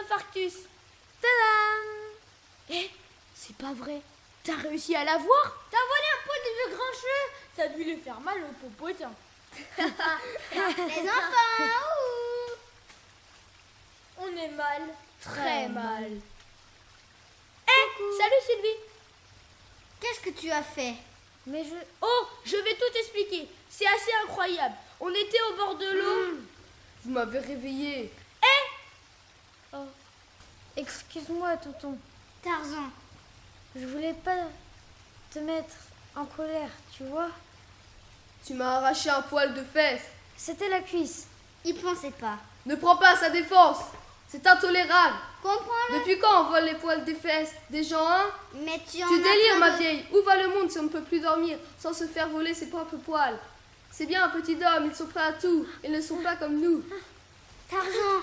infarctus. Tadam! Eh, c'est pas vrai. T'as réussi à la voir? T'as volé un poil de vieux grincheux. Ça a dû lui faire mal au popotin. Les enfants, ouh. On est mal, très mal. Coucou. Salut Sylvie. Qu'est-ce que tu as fait? Mais Oh, je vais tout expliquer. C'est assez incroyable. On était au bord de l'eau. Vous m'avez réveillé. Oh. Excuse-moi, tonton. Tarzan, Je voulais pas te mettre en colère, tu vois. Tu m'as arraché un poil de fesse. C'était la cuisse. il pensait pas. Ne prends pas sa défense. C'est intolérable. Comprends-le. Depuis quand on vole les poils des fesses des gens, hein? Mais tu en Tu as délires, plein ma de- vieille. Où va le monde si on ne peut plus dormir sans se faire voler ses propres poils? C'est bien un petit homme, ils sont prêts à tout. Ils ne sont pas comme nous. Tarzan,